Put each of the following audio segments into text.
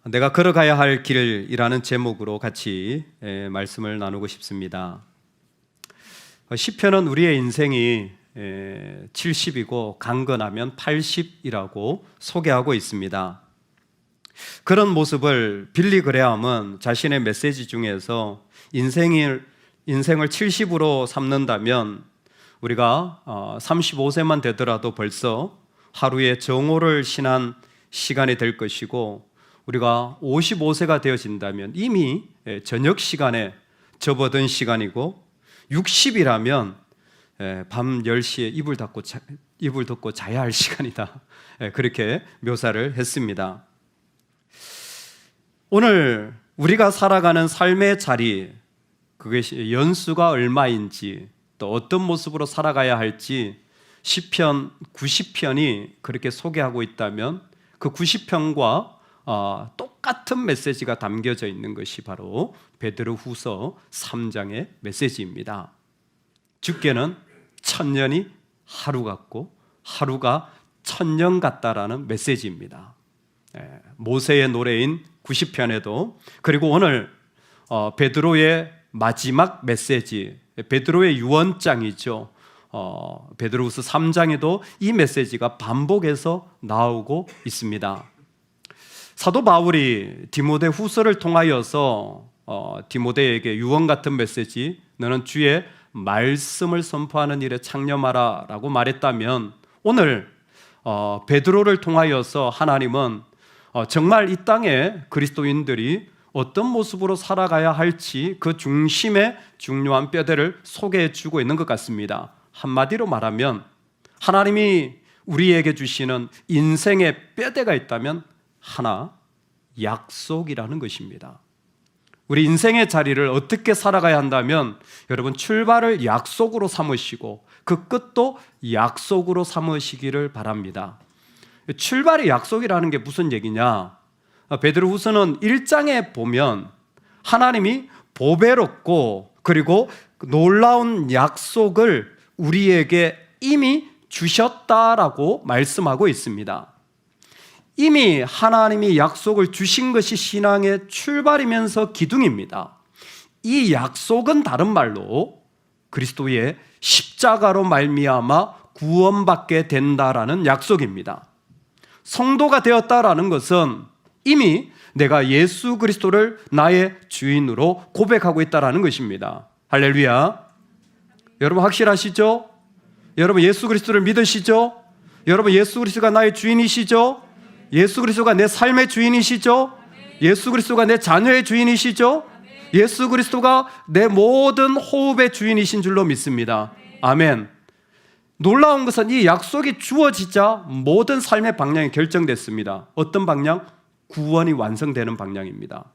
내가 걸어가야 할 길이라는 제목으로 같이 말씀을 나누고 싶습니다. 시편은 우리의 인생이 70이고 강건하면 80이라고 소개하고 있습니다. 그런 모습을 빌리 그레함은 자신의 메시지 중에서 인생을 70으로 삼는다면 우리가 35세만 되더라도 벌써 하루에 정오를 신한 시간이 될 것이고, 우리가 55세가 되어진다면 이미 저녁 시간에 접어든 시간이고, 60이라면 밤 10시에 이불 덮고 자야 할 시간이다, 그렇게 묘사를 했습니다. 오늘 우리가 살아가는 삶의 자리, 그것이 연수가 얼마인지, 또 어떤 모습으로 살아가야 할지 시편 90편이 그렇게 소개하고 있다면, 그 90편과 똑같은 메시지가 담겨져 있는 것이 바로 베드로후서 3장의 메시지입니다. 죽게는 천년이 하루 같고 하루가 천년 같다라는 메시지입니다. 모세의 노래인 90편에도, 그리고 오늘 베드로의 마지막 메시지, 베드로의 유언장이죠. 베드로후서 3장에도 이 메시지가 반복해서 나오고 있습니다. 사도 바울이 디모데 후서를 통하여서 디모데에게 유언 같은 메시지, 너는 주의 말씀을 선포하는 일에 창념하라 라고 말했다면, 오늘 베드로를 통하여서 하나님은 정말 이 땅에 그리스도인들이 어떤 모습으로 살아가야 할지 그 중심의 중요한 뼈대를 소개해 주고 있는 것 같습니다. 한마디로 말하면 하나님이 우리에게 주시는 인생의 뼈대가 있다면 하나, 약속이라는 것입니다. 우리 인생의 자리를 어떻게 살아가야 한다면, 여러분, 출발을 약속으로 삼으시고 그 끝도 약속으로 삼으시기를 바랍니다. 출발이 약속이라는 게 무슨 얘기냐? 베드로후서는 1장에 보면 하나님이 보배롭고 그리고 놀라운 약속을 우리에게 이미 주셨다라고 말씀하고 있습니다. 이미 하나님이 약속을 주신 것이 신앙의 출발이면서 기둥입니다. 이 약속은 다른 말로 그리스도의 십자가로 말미암아 구원받게 된다라는 약속입니다. 성도가 되었다라는 것은 이미 내가 예수 그리스도를 나의 주인으로 고백하고 있다라는 것입니다. 할렐루야. 여러분 확실하시죠? 여러분 예수 그리스도를 믿으시죠? 여러분 예수 그리스도가 나의 주인이시죠? 예수 그리스도가 내 삶의 주인이시죠? 예수 그리스도가 내 자녀의 주인이시죠? 예수 그리스도가 내 모든 호흡의 주인이신 줄로 믿습니다. 아멘. 놀라운 것은 이 약속이 주어지자 모든 삶의 방향이 결정됐습니다. 어떤 방향? 구원이 완성되는 방향입니다.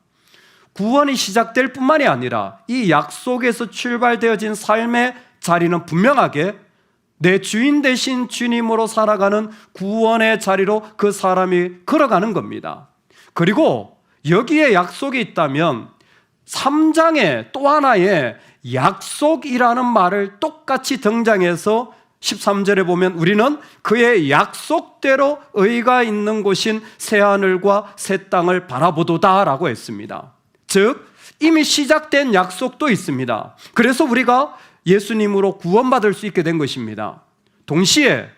구원이 시작될 뿐만이 아니라 이 약속에서 출발되어진 삶의 자리는 분명하게 내 주인 되신 주님으로 살아가는 구원의 자리로 그 사람이 걸어가는 겁니다. 그리고 여기에 약속이 있다면 3장에 또 하나의 약속이라는 말을 똑같이 등장해서 13절에 보면 우리는 그의 약속대로 의가 있는 곳인 새하늘과 새 땅을 바라보도다 라고 했습니다. 즉 이미 시작된 약속도 있습니다. 그래서 우리가 예수님으로 구원받을 수 있게 된 것입니다. 동시에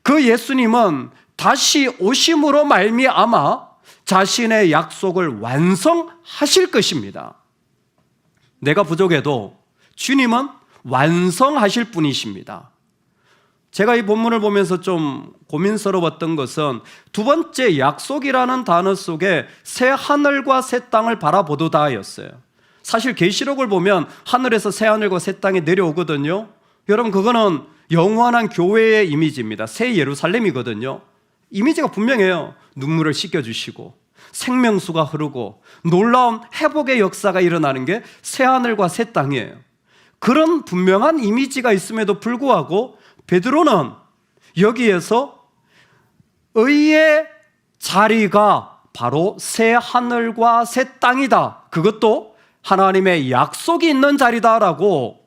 그 예수님은 다시 오심으로 말미암아 자신의 약속을 완성하실 것입니다. 내가 부족해도 주님은 완성하실 분이십니다. 제가 이 본문을 보면서 좀 고민스러웠던 것은 두 번째 약속이라는 단어 속에 새 하늘과 새 땅을 바라보도다였어요. 사실 계시록을 보면 하늘에서 새 하늘과 새 땅이 내려오거든요. 여러분 그거는 영원한 교회의 이미지입니다. 새 예루살렘이거든요. 이미지가 분명해요. 눈물을 씻겨주시고 생명수가 흐르고 놀라운 회복의 역사가 일어나는 게 새 하늘과 새 땅이에요. 그런 분명한 이미지가 있음에도 불구하고 베드로는 여기에서 의의 자리가 바로 새 하늘과 새 땅이다, 그것도 하나님의 약속이 있는 자리다라고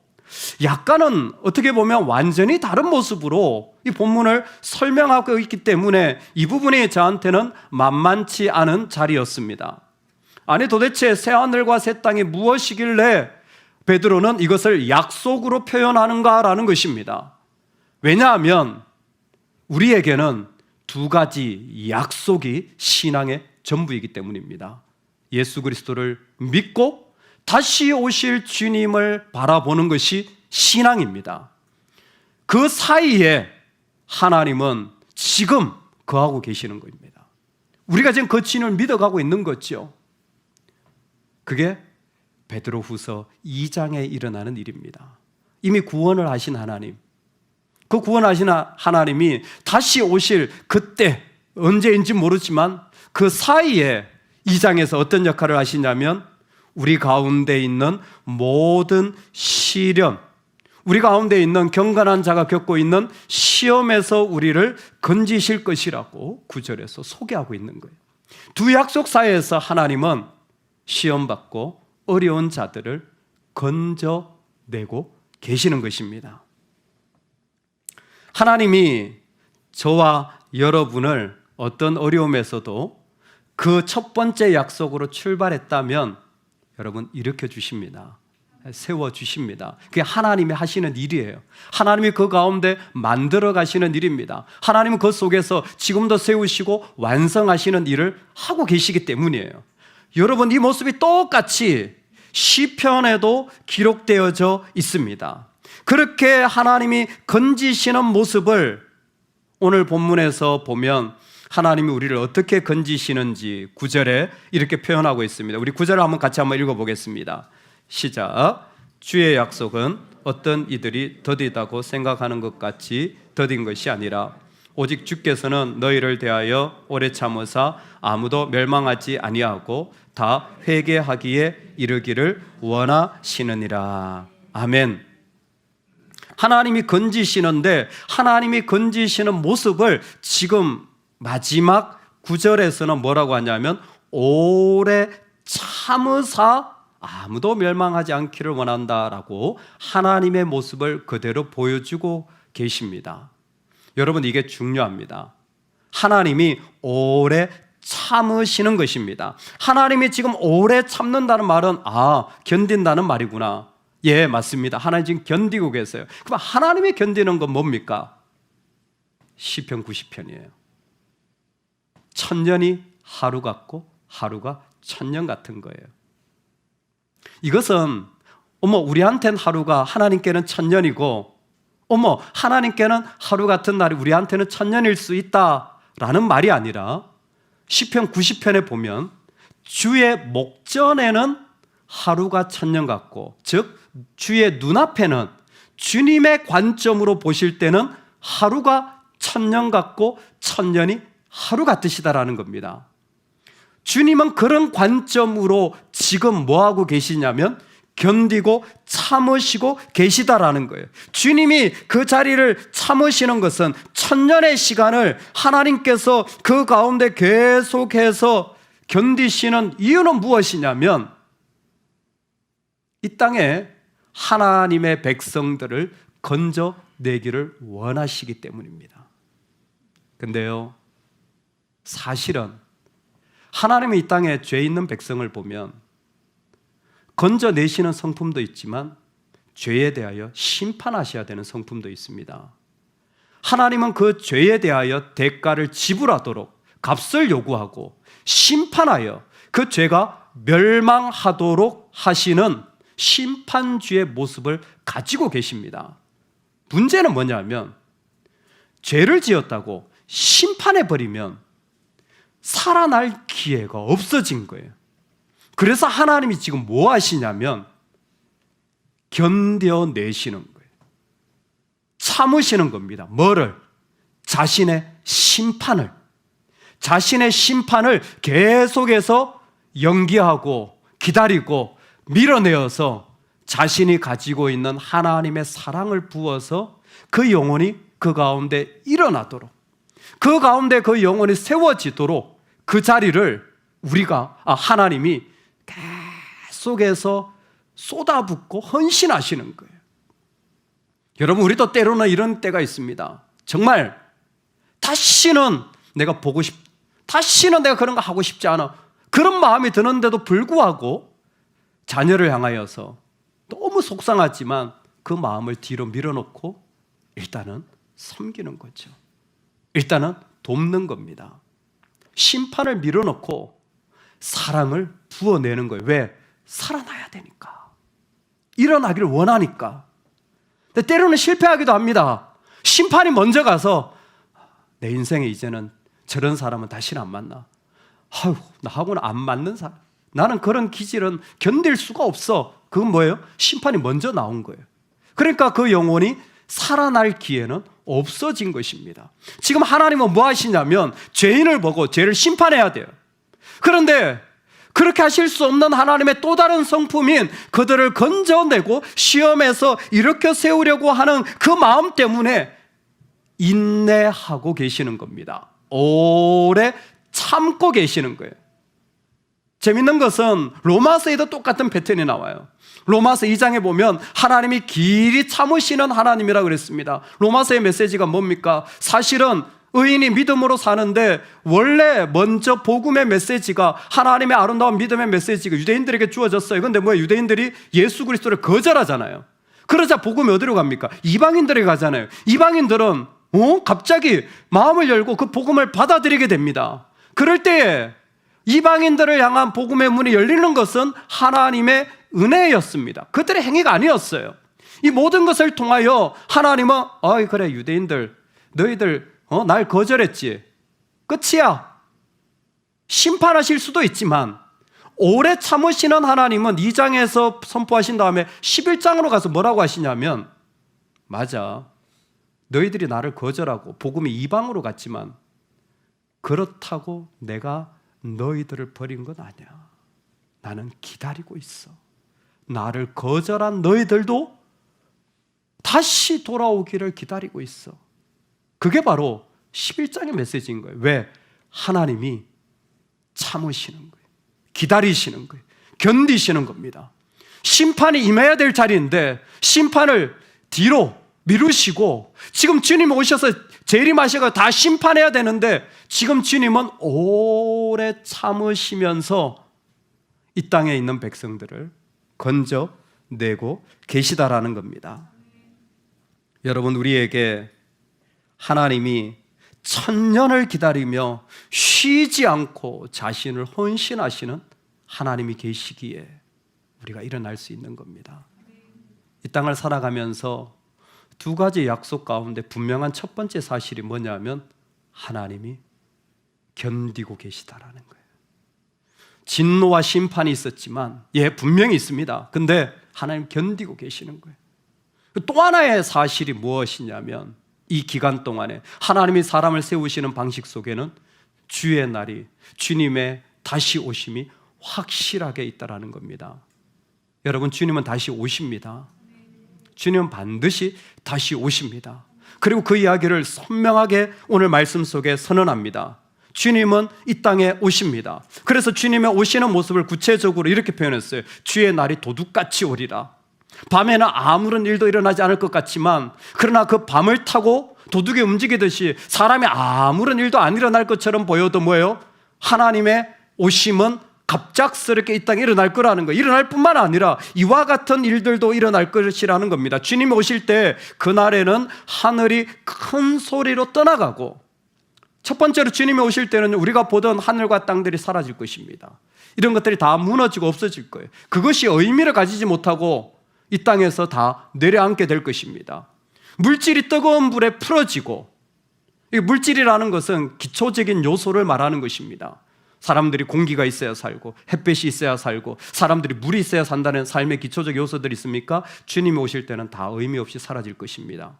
약간은 어떻게 보면 완전히 다른 모습으로 이 본문을 설명하고 있기 때문에 이 부분이 저한테는 만만치 않은 자리였습니다. 아니 도대체 새하늘과 새 땅이 무엇이길래 베드로는 이것을 약속으로 표현하는가라는 것입니다. 왜냐하면 우리에게는 두 가지 약속이 신앙의 전부이기 때문입니다. 예수 그리스도를 믿고 다시 오실 주님을 바라보는 것이 신앙입니다. 그 사이에 하나님은 지금 거하고 계시는 것입니다. 우리가 지금 그 주님을 믿어가고 있는 거죠. 그게 베드로후서 2장에 일어나는 일입니다. 이미 구원을 하신 하나님, 그 구원하신 하나님이 다시 오실 그때 언제인지 모르지만 그 사이에 2장에서 어떤 역할을 하시냐면 우리 가운데 있는 모든 시련, 우리 가운데 있는 경건한 자가 겪고 있는 시험에서 우리를 건지실 것이라고 9절에서 소개하고 있는 거예요. 두 약속 사이에서 하나님은 시험받고 어려운 자들을 건져내고 계시는 것입니다. 하나님이 저와 여러분을 어떤 어려움에서도 그 첫 번째 약속으로 출발했다면 여러분 일으켜 주십니다. 세워 주십니다. 그게 하나님이 하시는 일이에요. 하나님이 그 가운데 만들어 가시는 일입니다. 하나님은 그 속에서 지금도 세우시고 완성하시는 일을 하고 계시기 때문이에요. 여러분 이 모습이 똑같이 시편에도 기록되어져 있습니다. 그렇게 하나님이 건지시는 모습을 오늘 본문에서 보면 하나님이 우리를 어떻게 건지시는지 9절에 이렇게 표현하고 있습니다. 우리 9절을 한번 같이 한번 읽어보겠습니다. 시작. 주의 약속은 어떤 이들이 더디다고 생각하는 것 같이 더딘 것이 아니라 오직 주께서는 너희를 대하여 오래 참으사 아무도 멸망하지 아니하고 다 회개하기에 이르기를 원하시느니라. 아멘. 하나님이 건지시는데 하나님이 건지시는 모습을 지금 마지막 9절에서는 뭐라고 하냐면 오래 참으사 아무도 멸망하지 않기를 원한다라고 하나님의 모습을 그대로 보여주고 계십니다. 여러분 이게 중요합니다. 하나님이 오래 참으시는 것입니다. 하나님이 지금 오래 참는다는 말은 견딘다는 말이구나. 예, 맞습니다. 하나님 지금 견디고 계세요. 그럼 하나님이 견디는 건 뭡니까? 시편 90편이에요. 천년이 하루 같고 하루가 천년 같은 거예요. 이것은 우리한테는 하루가 하나님께는 천년이고 하나님께는 하루 같은 날이 우리한테는 천년일 수 있다라는 말이 아니라 시편 90편에 보면 주의 목전에는 하루가 천년 같고 즉 주의 눈앞에는 주님의 관점으로 보실 때는 하루가 천년 같고 천년이 하루 같으시다라는 겁니다. 주님은 그런 관점으로 지금 뭐하고 계시냐면 견디고 참으시고 계시다라는 거예요. 주님이 그 자리를 참으시는 것은 천년의 시간을 하나님께서 그 가운데 계속해서 견디시는 이유는 무엇이냐면 이 땅에 하나님의 백성들을 건져내기를 원하시기 때문입니다. 근데요, 사실은 하나님이 이 땅에 죄 있는 백성을 보면 건져내시는 성품도 있지만 죄에 대하여 심판하셔야 되는 성품도 있습니다. 하나님은 그 죄에 대하여 대가를 지불하도록 값을 요구하고 심판하여 그 죄가 멸망하도록 하시는 심판주의 모습을 가지고 계십니다. 문제는 뭐냐면 죄를 지었다고 심판해버리면 살아날 기회가 없어진 거예요. 그래서 하나님이 지금 뭐 하시냐면 견뎌내시는 거예요. 참으시는 겁니다. 뭐를? 자신의 심판을 계속해서 연기하고 기다리고 밀어내어서 자신이 가지고 있는 하나님의 사랑을 부어서 그 영혼이 그 가운데 일어나도록, 그 가운데 그 영혼이 세워지도록 그 자리를 하나님이 계속해서 쏟아붓고 헌신하시는 거예요. 여러분, 우리도 때로는 이런 때가 있습니다. 정말 다시는 내가 다시는 내가 그런 거 하고 싶지 않아. 그런 마음이 드는데도 불구하고 자녀를 향하여서 너무 속상하지만 그 마음을 뒤로 밀어놓고 일단은 섬기는 거죠. 일단은 돕는 겁니다. 심판을 밀어놓고 사랑을 부어내는 거예요. 왜? 살아나야 되니까. 일어나기를 원하니까. 근데 때로는 실패하기도 합니다. 심판이 먼저 가서 내 인생에 이제는 저런 사람은 다시는 안 만나. 아유, 나하고는 안 맞는 사람. 나는 그런 기질은 견딜 수가 없어. 그건 뭐예요? 심판이 먼저 나온 거예요. 그러니까 그 영혼이 살아날 기회는 없어진 것입니다. 지금 하나님은 뭐 하시냐면 죄인을 보고 죄를 심판해야 돼요. 그런데 그렇게 하실 수 없는 하나님의 또 다른 성품인 그들을 건져내고 시험에서 일으켜 세우려고 하는 그 마음 때문에 인내하고 계시는 겁니다. 오래 참고 계시는 거예요. 재밌는 것은 로마서에도 똑같은 패턴이 나와요. 로마서 2장에 보면 하나님이 길이 참으시는 하나님이라고 그랬습니다. 로마서의 메시지가 뭡니까? 사실은 의인이 믿음으로 사는데 원래 먼저 복음의 메시지가, 하나님의 아름다운 믿음의 메시지가 유대인들에게 주어졌어요. 그런데 뭐예요? 유대인들이 예수 그리스도를 거절하잖아요. 그러자 복음이 어디로 갑니까? 이방인들에게 가잖아요. 이방인들은 갑자기 마음을 열고 그 복음을 받아들이게 됩니다. 그럴 때에 이방인들을 향한 복음의 문이 열리는 것은 하나님의 은혜였습니다. 그들의 행위가 아니었어요. 이 모든 것을 통하여 하나님은 그래, 유대인들 너희들 날 거절했지, 끝이야. 심판하실 수도 있지만 오래 참으시는 하나님은 2장에서 선포하신 다음에 11장으로 가서 뭐라고 하시냐면, 맞아, 너희들이 나를 거절하고 복음이 이방으로 갔지만 그렇다고 내가 너희들을 버린 건 아니야. 나는 기다리고 있어. 나를 거절한 너희들도 다시 돌아오기를 기다리고 있어. 그게 바로 11장의 메시지인 거예요. 왜? 하나님이 참으시는 거예요. 기다리시는 거예요. 견디시는 겁니다. 심판이 임해야 될 자리인데 심판을 뒤로 미루시고, 지금 주님 오셔서 재림하셔서 다 심판해야 되는데 지금 주님은 오래 참으시면서 이 땅에 있는 백성들을 건져내고 계시다라는 겁니다. 여러분, 우리에게 하나님이 천년을 기다리며 쉬지 않고 자신을 헌신하시는 하나님이 계시기에 우리가 일어날 수 있는 겁니다. 이 땅을 살아가면서 두 가지 약속 가운데 분명한 첫 번째 사실이 뭐냐면 하나님이 견디고 계시다라는 거예요. 진노와 심판이 있었지만 분명히 있습니다. 근데 하나님 견디고 계시는 거예요. 또 하나의 사실이 무엇이냐면 이 기간 동안에 하나님이 사람을 세우시는 방식 속에는 주의 날이, 주님의 다시 오심이 확실하게 있다라는 겁니다. 여러분, 주님은 다시 오십니다. 주님은 반드시 다시 오십니다. 그리고 그 이야기를 선명하게 오늘 말씀 속에 선언합니다. 주님은 이 땅에 오십니다. 그래서 주님의 오시는 모습을 구체적으로 이렇게 표현했어요. 주의 날이 도둑같이 오리라. 밤에는 아무런 일도 일어나지 않을 것 같지만, 그러나 그 밤을 타고 도둑이 움직이듯이 사람이 아무런 일도 안 일어날 것처럼 보여도 뭐예요? 하나님의 오심은 갑작스럽게 이 땅에 일어날 거라는 거예요. 일어날 뿐만 아니라 이와 같은 일들도 일어날 것이라는 겁니다. 주님이 오실 때 그날에는 하늘이 큰 소리로 떠나가고, 첫 번째로 주님이 오실 때는 우리가 보던 하늘과 땅들이 사라질 것입니다. 이런 것들이 다 무너지고 없어질 거예요. 그것이 의미를 가지지 못하고 이 땅에서 다 내려앉게 될 것입니다. 물질이 뜨거운 불에 풀어지고, 이 물질이라는 것은 기초적인 요소를 말하는 것입니다. 사람들이 공기가 있어야 살고 햇볕이 있어야 살고 사람들이 물이 있어야 산다는 삶의 기초적 요소들이 있습니까? 주님이 오실 때는 다 의미 없이 사라질 것입니다.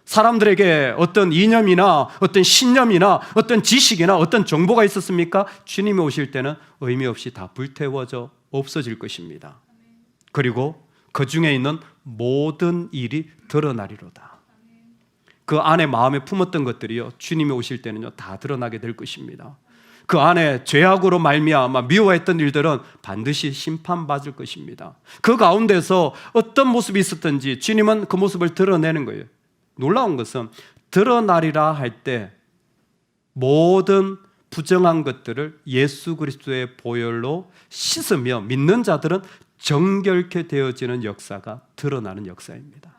사람들에게 어떤 이념이나 어떤 신념이나 어떤 지식이나 어떤 정보가 있었습니까? 주님이 오실 때는 의미 없이 다 불태워져 없어질 것입니다. 그리고 그 중에 있는 모든 일이 드러나리로다. 그 안에 마음에 품었던 것들이요, 주님이 오실 때는요 다 드러나게 될 것입니다. 그 안에 죄악으로 말미암아 미워했던 일들은 반드시 심판받을 것입니다. 그 가운데서 어떤 모습이 있었든지 주님은 그 모습을 드러내는 거예요. 놀라운 것은 드러나리라 할 때 모든 부정한 것들을 예수 그리스도의 보혈로 씻으며 믿는 자들은 정결케 되어지는 역사가 드러나는 역사입니다.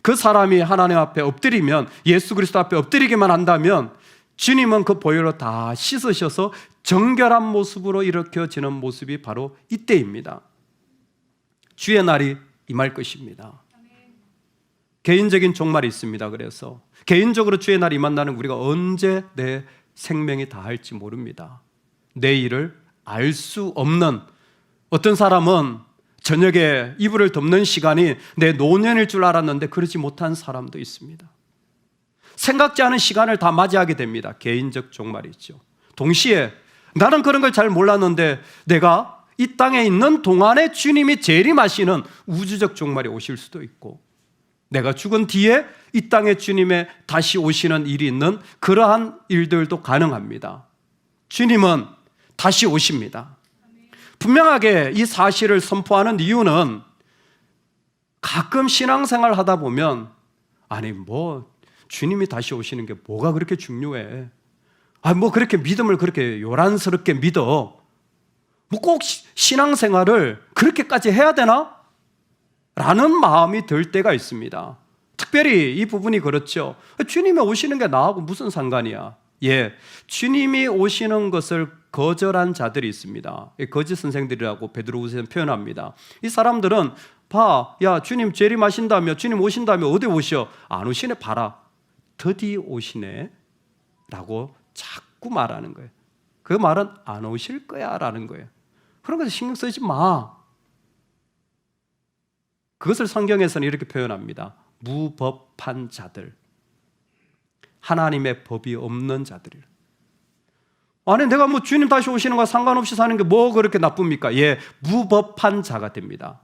그 사람이 하나님 앞에 엎드리면, 예수 그리스도 앞에 엎드리기만 한다면 주님은 그 보혈로 다 씻으셔서 정결한 모습으로 일으켜지는 모습이 바로 이때입니다. 주의 날이 임할 것입니다. 개인적인 종말이 있습니다. 그래서 개인적으로 주의 날이 임한다는 우리가 언제 내 생명이 다할지 모릅니다. 내일을 알 수 없는, 어떤 사람은 저녁에 이불을 덮는 시간이 내 노년일 줄 알았는데 그러지 못한 사람도 있습니다. 생각지 않은 시간을 다 맞이하게 됩니다. 개인적 종말이 있죠. 동시에 나는 그런 걸 잘 몰랐는데 내가 이 땅에 있는 동안에 주님이 재림하시는 우주적 종말이 오실 수도 있고, 내가 죽은 뒤에 이 땅에 주님의 다시 오시는 일이 있는 그러한 일들도 가능합니다. 주님은 다시 오십니다. 분명하게 이 사실을 선포하는 이유는 가끔 신앙생활 하다 보면 아니 뭐 주님이 다시 오시는 게 뭐가 그렇게 중요해? 뭐 그렇게 믿음을 그렇게 요란스럽게 믿어? 뭐 꼭 신앙생활을 그렇게까지 해야 되나? 라는 마음이 들 때가 있습니다. 특별히 이 부분이 그렇죠. 주님이 오시는 게 나하고 무슨 상관이야? 예, 주님이 오시는 것을 거절한 자들이 있습니다. 거짓 선생들이라고 베드로후서에서 표현합니다. 이 사람들은 봐, 야 주님 재림하신다며, 주님 오신다며 어디 오셔? 안 오시네, 봐라. 더디 오시네 라고 자꾸 말하는 거예요. 그 말은 안 오실 거야 라는 거예요. 그런 것에 신경 쓰지 마. 그것을 성경에서는 이렇게 표현합니다. 무법한 자들, 하나님의 법이 없는 자들이라. 아니 내가 뭐 주님 다시 오시는 거와 상관없이 사는 게 뭐 그렇게 나쁩니까? 예, 무법한 자가 됩니다.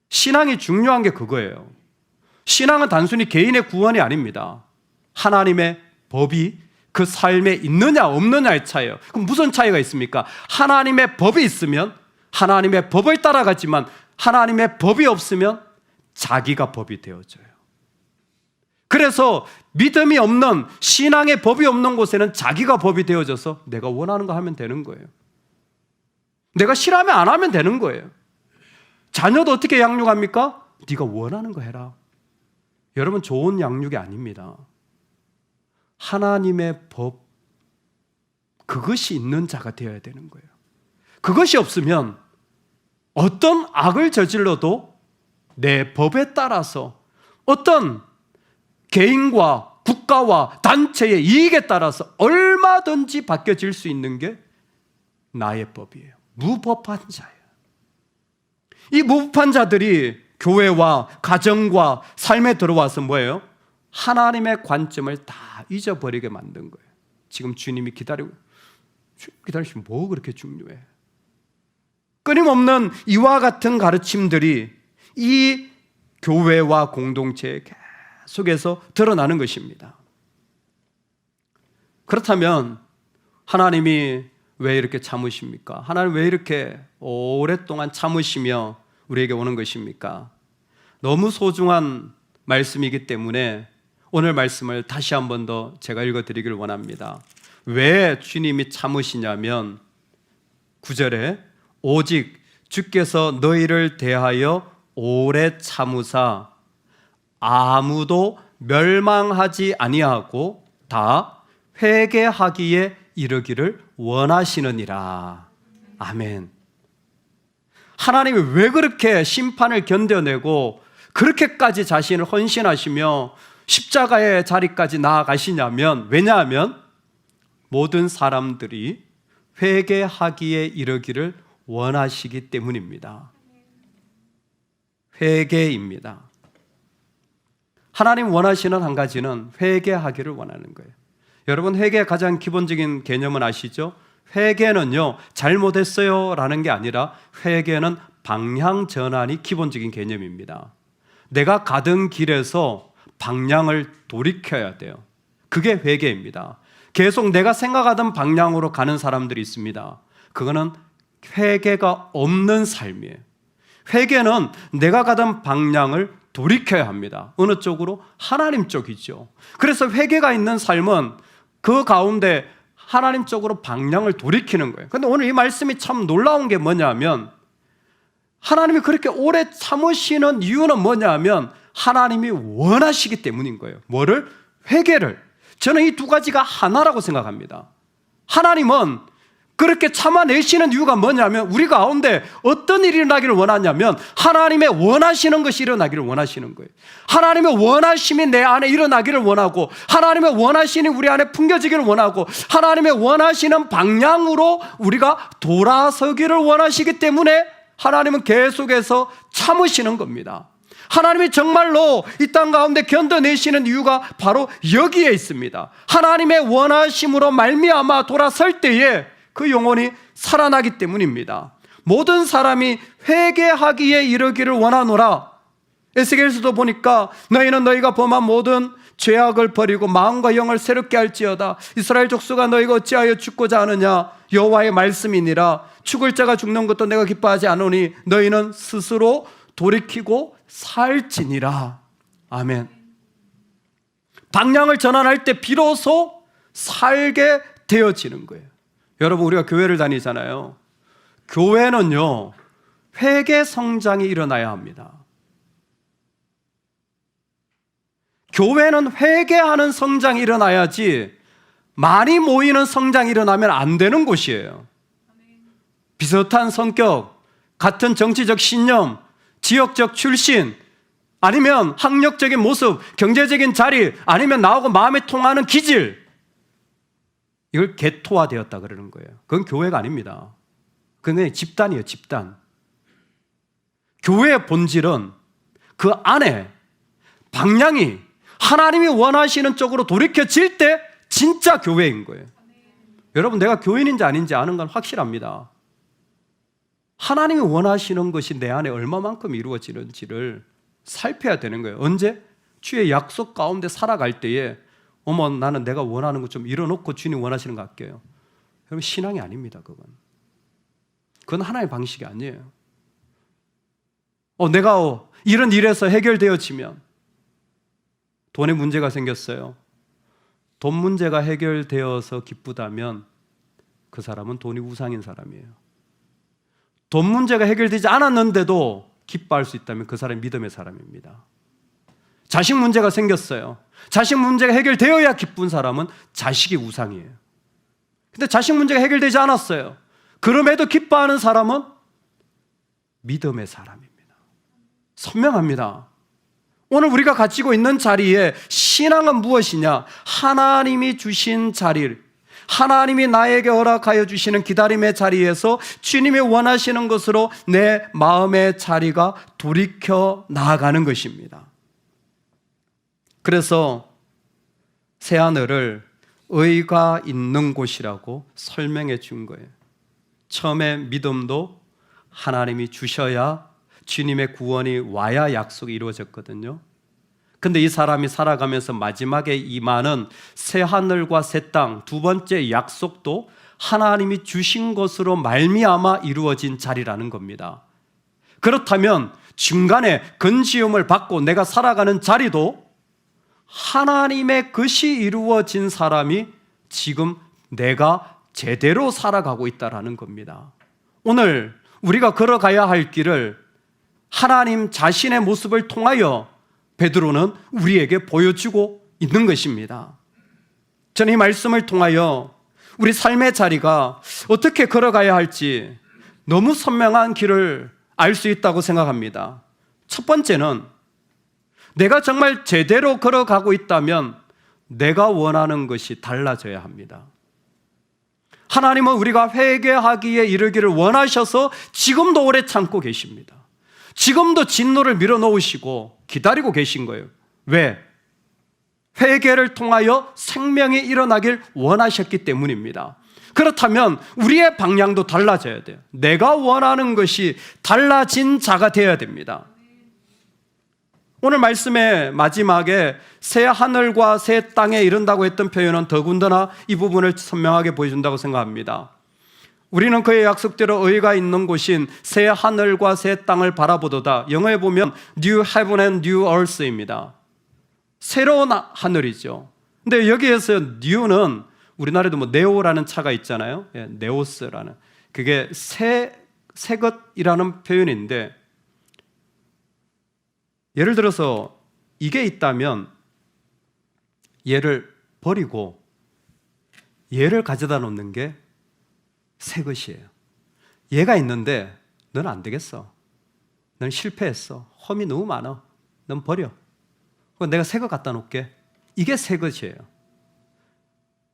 신앙이 중요한 게 그거예요. 신앙은 단순히 개인의 구원이 아닙니다. 하나님의 법이 그 삶에 있느냐 없느냐의 차이예요. 그럼 무슨 차이가 있습니까? 하나님의 법이 있으면 하나님의 법을 따라가지만 하나님의 법이 없으면 자기가 법이 되어져요. 그래서 믿음이 없는, 신앙의 법이 없는 곳에는 자기가 법이 되어져서 내가 원하는 거 하면 되는 거예요. 내가 싫어하면 안 하면 되는 거예요. 자녀도 어떻게 양육합니까? 네가 원하는 거 해라. 여러분, 좋은 양육이 아닙니다. 하나님의 법, 그것이 있는 자가 되어야 되는 거예요. 그것이 없으면 어떤 악을 저질러도 내 법에 따라서 어떤 개인과 국가와 단체의 이익에 따라서 얼마든지 바뀌어질 수 있는 게 나의 법이에요. 무법한 자예요. 이 무법한 자들이 교회와 가정과 삶에 들어와서 뭐예요? 하나님의 관점을 다 잊어버리게 만든 거예요. 지금 주님이 기다리시면 뭐 그렇게 중요해? 끊임없는 이와 같은 가르침들이 이 교회와 공동체 속에서 드러나는 것입니다. 그렇다면 하나님이 왜 이렇게 참으십니까? 하나님 왜 이렇게 오랫동안 참으시며 우리에게 오는 것입니까? 너무 소중한 말씀이기 때문에 오늘 말씀을 다시 한 번 더 제가 읽어드리길 원합니다. 왜 주님이 참으시냐면 9절에 오직 주께서 너희를 대하여 오래 참으사 아무도 멸망하지 아니하고 다 회개하기에 이르기를 원하시느니라. 아멘. 하나님이 왜 그렇게 심판을 견뎌내고 그렇게까지 자신을 헌신하시며 십자가의 자리까지 나아가시냐면, 왜냐하면 모든 사람들이 회개하기에 이르기를 원하시기 때문입니다. 회개입니다. 하나님 원하시는 한 가지는 회개하기를 원하는 거예요. 여러분, 회개의 가장 기본적인 개념은 아시죠? 회개는요, 잘못했어요 라는 게 아니라 회개는 방향 전환이 기본적인 개념입니다. 내가 가던 길에서 방향을 돌이켜야 돼요. 그게 회개입니다. 계속 내가 생각하던 방향으로 가는 사람들이 있습니다. 그거는 회개가 없는 삶이에요. 회개는 내가 가던 방향을 돌이켜야 합니다. 어느 쪽으로? 하나님 쪽이죠. 그래서 회개가 있는 삶은 그 가운데 하나님 쪽으로 방향을 돌이키는 거예요. 그런데 오늘 이 말씀이 참 놀라운 게 뭐냐면, 하나님이 그렇게 오래 참으시는 이유는 뭐냐면 하나님이 원하시기 때문인 거예요. 뭐를? 회개를. 저는 이 두 가지가 하나라고 생각합니다. 하나님은 그렇게 참아내시는 이유가 뭐냐면, 우리 가운데 어떤 일이 일어나기를 원하냐면 하나님의 원하시는 것이 일어나기를 원하시는 거예요. 하나님의 원하심이 내 안에 일어나기를 원하고, 하나님의 원하심이 우리 안에 풍겨지기를 원하고, 하나님의 원하시는 방향으로 우리가 돌아서기를 원하시기 때문에 하나님은 계속해서 참으시는 겁니다. 하나님이 정말로 이 땅 가운데 견뎌내시는 이유가 바로 여기에 있습니다. 하나님의 원하심으로 말미암아 돌아설 때에 그 영혼이 살아나기 때문입니다. 모든 사람이 회개하기에 이르기를 원하노라. 에스겔서도 보니까 너희는 너희가 범한 모든 죄악을 버리고 마음과 영을 새롭게 할지어다. 이스라엘 족속아, 너희가 어찌하여 죽고자 하느냐? 여호와의 말씀이니라. 죽을 자가 죽는 것도 내가 기뻐하지 않으니 너희는 스스로 돌이키고 살지니라. 아멘. 방향을 전환할 때 비로소 살게 되어지는 거예요. 여러분, 우리가 교회를 다니잖아요. 교회는요, 회개 성장이 일어나야 합니다. 교회는 회개하는 성장이 일어나야지 많이 모이는 성장이 일어나면 안 되는 곳이에요. 비슷한 성격, 같은 정치적 신념, 지역적 출신, 아니면 학력적인 모습, 경제적인 자리, 아니면 나하고 마음에 통하는 기질, 이걸 개토화되었다 그러는 거예요. 그건 교회가 아닙니다. 그건 그냥 집단이에요, 집단. 교회의 본질은 그 안에 방향이 하나님이 원하시는 쪽으로 돌이켜질 때 진짜 교회인 거예요. 여러분, 내가 교인인지 아닌지 아는 건 확실합니다. 하나님이 원하시는 것이 내 안에 얼마만큼 이루어지는지를 살펴야 되는 거예요. 언제? 주의 약속 가운데 살아갈 때에 어머, 나는 내가 원하는 것 좀 이뤄놓고 주님 원하시는 거 할게요. 여러분, 신앙이 아닙니다. 그건 하나님의 방식이 아니에요. 내가 이런 일에서 해결되어지면, 돈에 문제가 생겼어요. 돈 문제가 해결되어서 기쁘다면 그 사람은 돈이 우상인 사람이에요. 돈 문제가 해결되지 않았는데도 기뻐할 수 있다면 그 사람이 믿음의 사람입니다. 자식 문제가 생겼어요. 자식 문제가 해결되어야 기쁜 사람은 자식이 우상이에요. 근데 자식 문제가 해결되지 않았어요. 그럼에도 기뻐하는 사람은 믿음의 사람입니다. 선명합니다. 오늘 우리가 가지고 있는 자리에 신앙은 무엇이냐? 하나님이 주신 자리를, 하나님이 나에게 허락하여 주시는 기다림의 자리에서 주님이 원하시는 것으로 내 마음의 자리가 돌이켜 나아가는 것입니다. 그래서 새하늘을 의가 있는 곳이라고 설명해 준 거예요. 처음에 믿음도 하나님이 주셔야 주님의 구원이 와야 약속이 이루어졌거든요. 근데 이 사람이 살아가면서 마지막에 임하는 새하늘과 새 땅, 두 번째 약속도 하나님이 주신 것으로 말미암아 이루어진 자리라는 겁니다. 그렇다면 중간에 건지음을 받고 내가 살아가는 자리도 하나님의 것이 이루어진 사람이 지금 내가 제대로 살아가고 있다는 겁니다. 오늘 우리가 걸어가야 할 길을 하나님 자신의 모습을 통하여 베드로는 우리에게 보여주고 있는 것입니다. 저는 이 말씀을 통하여 우리 삶의 자리가 어떻게 걸어가야 할지 너무 선명한 길을 알 수 있다고 생각합니다. 첫 번째는 내가 정말 제대로 걸어가고 있다면 내가 원하는 것이 달라져야 합니다. 하나님은 우리가 회개하기에 이르기를 원하셔서 지금도 오래 참고 계십니다. 지금도 진노를 밀어놓으시고 기다리고 계신 거예요. 왜? 회개를 통하여 생명이 일어나길 원하셨기 때문입니다. 그렇다면 우리의 방향도 달라져야 돼요. 내가 원하는 것이 달라진 자가 되어야 됩니다. 오늘 말씀의 마지막에 새 하늘과 새 땅에 이른다고 했던 표현은 더군다나 이 부분을 선명하게 보여준다고 생각합니다. 우리는 그의 약속대로 의가 있는 곳인 새 하늘과 새 땅을 바라보도다. 영어에 보면 New Heaven and New Earth입니다. 새로운 하늘이죠. 근데 여기에서 New는 우리나라에도 뭐 네오라는 차가 있잖아요. 예, 네오스라는. 그게 새 것이라는 표현인데, 예를 들어서 이게 있다면 얘를 버리고 얘를 가져다 놓는 게 새 것이에요. 얘가 있는데 넌 안 되겠어. 넌 실패했어. 험이 너무 많아. 넌 버려. 그럼 내가 새 것 갖다 놓을게. 이게 새 것이에요.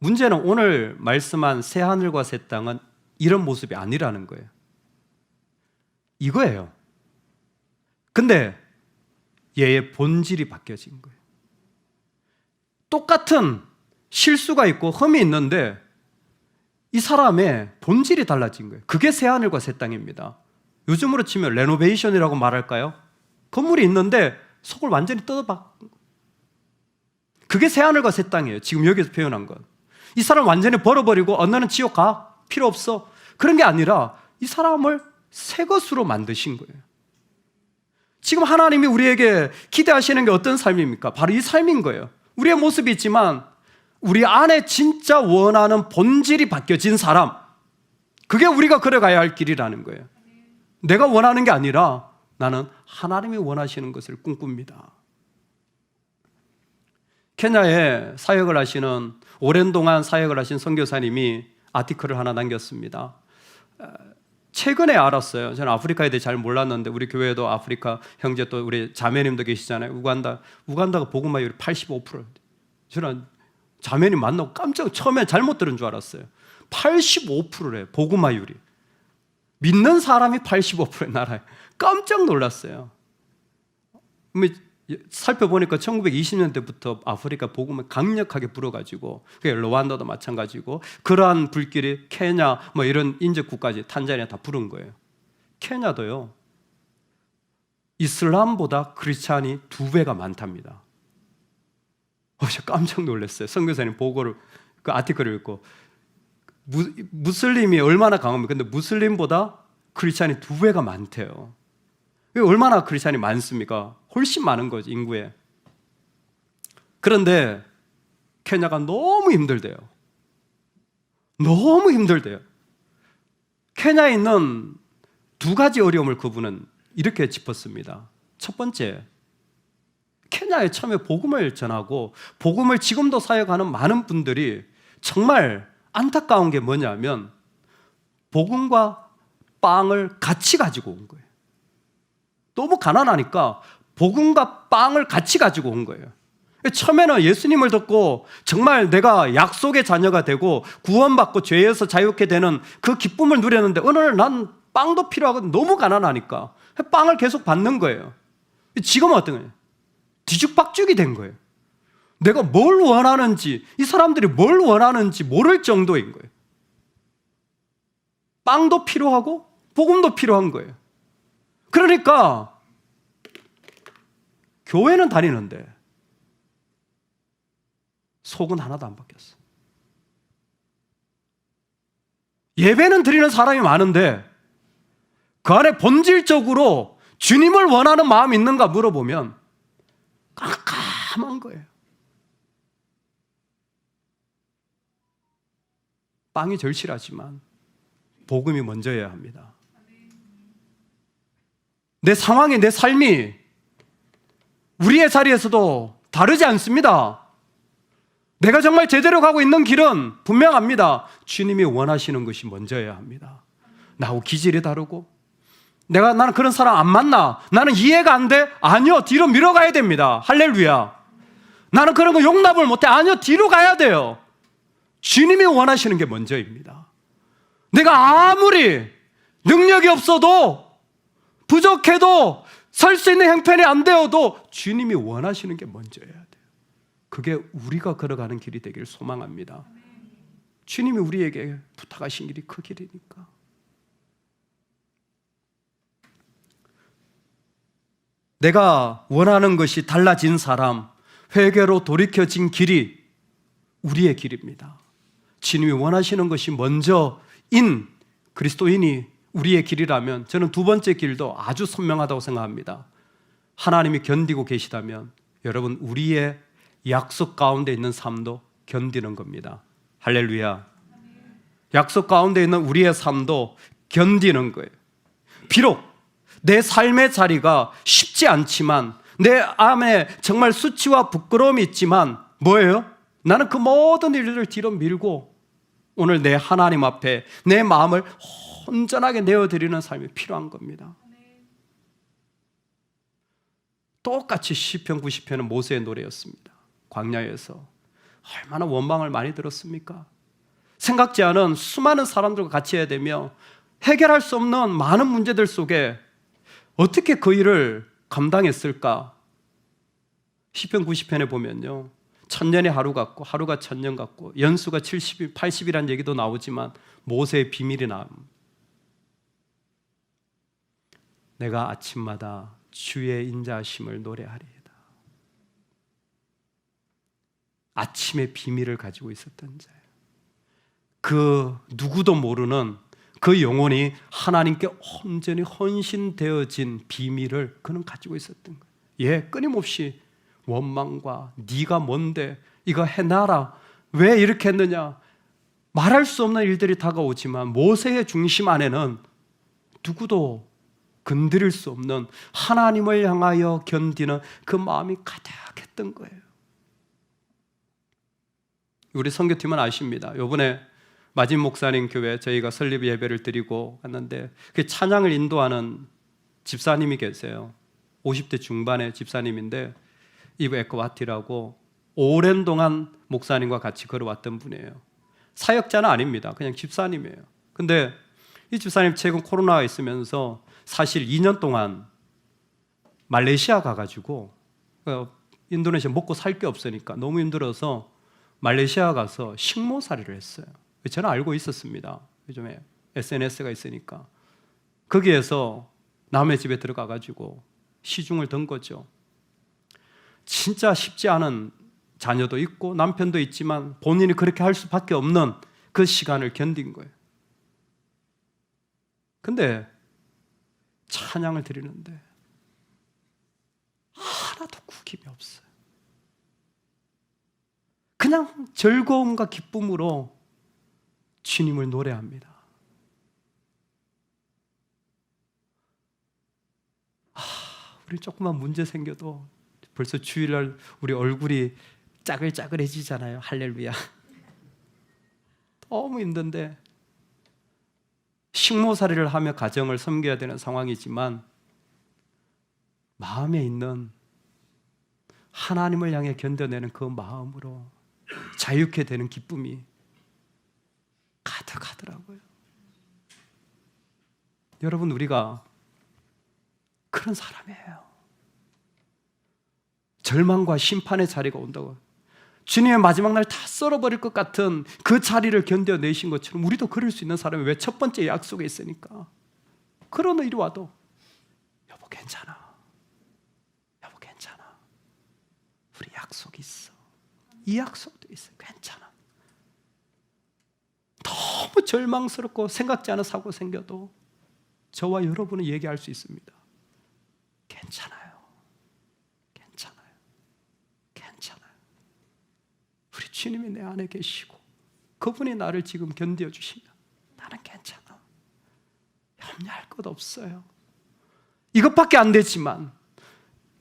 문제는 오늘 말씀한 새 하늘과 새 땅은 이런 모습이 아니라는 거예요. 이거예요. 근데 얘의 본질이 바뀌어진 거예요. 똑같은 실수가 있고 흠이 있는데 이 사람의 본질이 달라진 거예요. 그게 새 하늘과 새 땅입니다. 요즘으로 치면 레노베이션이라고 말할까요? 건물이 있는데 속을 완전히 뜯어박. 그게 새 하늘과 새 땅이에요. 지금 여기서 표현한 것. 이 사람 완전히 버려버리고 너는 지옥 가. 필요 없어. 그런 게 아니라 이 사람을 새 것으로 만드신 거예요. 지금 하나님이 우리에게 기대하시는 게 어떤 삶입니까? 바로 이 삶인 거예요. 우리의 모습이 있지만 우리 안에 진짜 원하는 본질이 바뀌어진 사람, 그게 우리가 걸어가야 할 길이라는 거예요. 내가 원하는 게 아니라 나는 하나님이 원하시는 것을 꿈꿉니다. 케냐에 사역을 하시는, 오랜 동안 사역을 하신 선교사님이 아티클을 하나 남겼습니다. 최근에 알았어요. 저는 아프리카에 대해 잘 몰랐는데 우리 교회도 아프리카 형제 또 우리 자매님도 계시잖아요. 우간다가 복음화율이 85%. 저는 자매님 만나고 처음에 잘못 들은 줄 알았어요. 85%래, 복음화율이. 믿는 사람이 85%의 나라에. 깜짝 놀랐어요. 살펴보니까 1920년대부터 아프리카 복음을 강력하게 불어가지고, 르완다도 마찬가지고, 그러한 불길이 케냐 뭐 이런 인접국까지 탄자니아 다 부른 거예요. 케냐도요, 이슬람보다 크리스찬이 2배가 많답니다. 깜짝 놀랐어요. 선교사님 보고를, 그 아티클을 읽고, 무슬림이 얼마나 강합니까? 근데 무슬림보다 크리스찬이 2배가 많대요. 얼마나 크리스찬이 많습니까? 훨씬 많은 거죠, 인구에. 그런데 케냐가 너무 힘들대요. 너무 힘들대요. 케냐에 있는 2가지 어려움을 그분은 이렇게 짚었습니다. 첫 번째, 케냐에 처음에 복음을 전하고 복음을 지금도 사역하는 많은 분들이 정말 안타까운 게 뭐냐면 복음과 빵을 같이 가지고 온 거예요. 너무 가난하니까 복음과 빵을 같이 가지고 온 거예요. 처음에는 예수님을 듣고 정말 내가 약속의 자녀가 되고 구원받고 죄에서 자유케 되는 그 기쁨을 누렸는데 어느 날 난 빵도 필요하고 너무 가난하니까 빵을 계속 받는 거예요. 지금은 어떤 거예요? 뒤죽박죽이 된 거예요. 내가 뭘 원하는지, 이 사람들이 뭘 원하는지 모를 정도인 거예요. 빵도 필요하고 복음도 필요한 거예요. 그러니까 교회는 다니는데 속은 하나도 안 바뀌었어. 예배는 드리는 사람이 많은데 그 안에 본질적으로 주님을 원하는 마음이 있는가 물어보면 깜깜한 거예요. 빵이 절실하지만 복음이 먼저여야 합니다. 내 상황이, 내 삶이 우리의 자리에서도 다르지 않습니다. 내가 정말 제대로 가고 있는 길은 분명합니다. 주님이 원하시는 것이 먼저여야 합니다. 나하고 기질이 다르고 나는 그런 사람 안 만나. 나는 이해가 안 돼. 아니요, 뒤로 밀어가야 됩니다. 할렐루야. 나는 그런 거 용납을 못해. 아니요, 뒤로 가야 돼요. 주님이 원하시는 게 먼저입니다. 내가 아무리 능력이 없어도 부족해도 설 수 있는 형편이 안 되어도 주님이 원하시는 게 먼저여야 돼요. 그게 우리가 걸어가는 길이 되길 소망합니다. 주님이 우리에게 부탁하신 길이 그 길이니까. 내가 원하는 것이 달라진 사람, 회개로 돌이켜진 길이 우리의 길입니다. 주님이 원하시는 것이 먼저인 그리스도인이 우리의 길이라면 저는 두 번째 길도 아주 선명하다고 생각합니다. 하나님이 견디고 계시다면 여러분 우리의 약속 가운데 있는 삶도 견디는 겁니다. 할렐루야. 약속 가운데 있는 우리의 삶도 견디는 거예요. 비록 내 삶의 자리가 쉽지 않지만, 내 안에 정말 수치와 부끄러움이 있지만 뭐예요? 나는 그 모든 일들을 뒤로 밀고 오늘 내 하나님 앞에 내 마음을 온전하게 내어드리는 삶이 필요한 겁니다. 똑같이 시편 90편은 모세의 노래였습니다. 광야에서 얼마나 원망을 많이 들었습니까? 생각지 않은 수많은 사람들과 같이 해야 되며 해결할 수 없는 많은 문제들 속에 어떻게 그 일을 감당했을까? 시편 90편에 보면요, 1000년이 하루 같고 하루가 1000년 같고 연수가 70일, 80이라는 얘기도 나오지만 모세의 비밀이 나옵니다. 내가 아침마다 주의 인자하심을 노래하리이다. 아침의 비밀을 가지고 있었던 자예요. 그 누구도 모르는 그 영혼이 하나님께 온전히 헌신되어진 비밀을 그는 가지고 있었던 거예요. 예, 끊임없이 원망과 네가 뭔데 이거 해놔라, 왜 이렇게 했느냐, 말할 수 없는 일들이 다가오지만 모세의 중심 안에는 누구도 건드릴 수 없는 하나님을 향하여 견디는 그 마음이 가득했던 거예요. 우리 선교팀은 아십니다. 이번에 마진 목사님 교회 저희가 설립 예배를 드리고 갔는데 그 찬양을 인도하는 집사님이 계세요. 50대 중반의 집사님인데 이브 에코와티라고 오랜 동안 목사님과 같이 걸어왔던 분이에요. 사역자는 아닙니다. 그냥 집사님이에요. 근데 이 집사님 최근 코로나가 있으면서 사실 2년 동안 말레이시아 가가지고 인도네시아 먹고 살 게 없으니까 너무 힘들어서 말레이시아 가서 식모살이를 했어요. 저는 알고 있었습니다. 요즘에 SNS가 있으니까. 거기에서 남의 집에 들어가가지고 시중을 든 거죠. 진짜 쉽지 않은 자녀도 있고 남편도 있지만 본인이 그렇게 할 수밖에 없는 그 시간을 견딘 거예요. 근데 찬양을 드리는데 하나도 구김이 없어요. 그냥 즐거움과 기쁨으로 주님을 노래합니다. 우리 조금만 문제 생겨도 벌써 주일날 우리 얼굴이 짜글짜글해지잖아요. 할렐루야. 너무 힘든데 식모살이를 하며 가정을 섬겨야 되는 상황이지만 마음에 있는 하나님을 향해 견뎌내는 그 마음으로 자유케 되는 기쁨이 가득하더라고요. 여러분, 우리가 그런 사람이에요. 절망과 심판의 자리가 온다고, 주님의 마지막 날 다 썰어버릴 것 같은 그 자리를 견뎌내신 것처럼 우리도 그럴 수 있는 사람이, 왜? 첫 번째 약속에 있으니까. 그런 일이 와도 여보 괜찮아, 여보 괜찮아, 우리 약속이 있어, 이 약속도 있어, 괜찮아. 너무 절망스럽고 생각지 않은 사고 생겨도 저와 여러분은 얘기할 수 있습니다. 괜찮아요, 괜찮아요, 괜찮아요. 우리 주님이 내 안에 계시고 그분이 나를 지금 견뎌주시면 나는 괜찮아. 염려할 것 없어요. 이것밖에 안 되지만,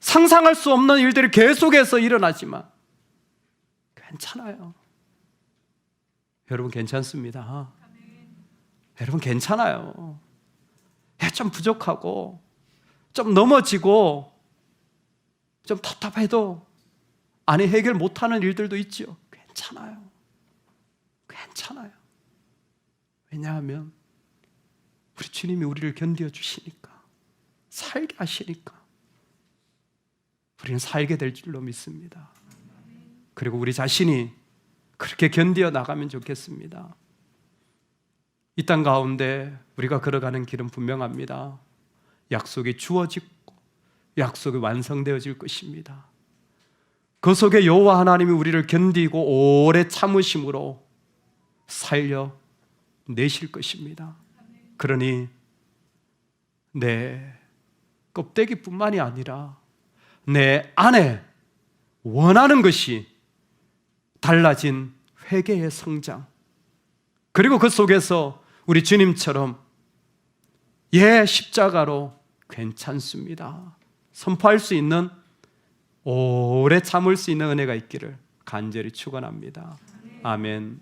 상상할 수 없는 일들이 계속해서 일어나지만 괜찮아요. 여러분 괜찮습니다. 여러분 괜찮아요. 좀 부족하고 좀 넘어지고 좀 답답해도 안에 해결 못하는 일들도 있죠. 괜찮아요. 괜찮아요. 왜냐하면 우리 주님이 우리를 견뎌 주시니까, 살게 하시니까 우리는 살게 될 줄로 믿습니다. 그리고 우리 자신이 그렇게 견디어 나가면 좋겠습니다. 이 땅 가운데 우리가 걸어가는 길은 분명합니다. 약속이 주어지고 약속이 완성되어질 것입니다. 그 속에 여호와 하나님이 우리를 견디고 오래 참으심으로 살려내실 것입니다. 그러니 내 껍데기뿐만이 아니라 내 안에 원하는 것이 달라진 회개의 성장, 그리고 그 속에서 우리 주님처럼 십자가로 괜찮습니다 선포할 수 있는, 오래 참을 수 있는 은혜가 있기를 간절히 축원합니다. 아멘.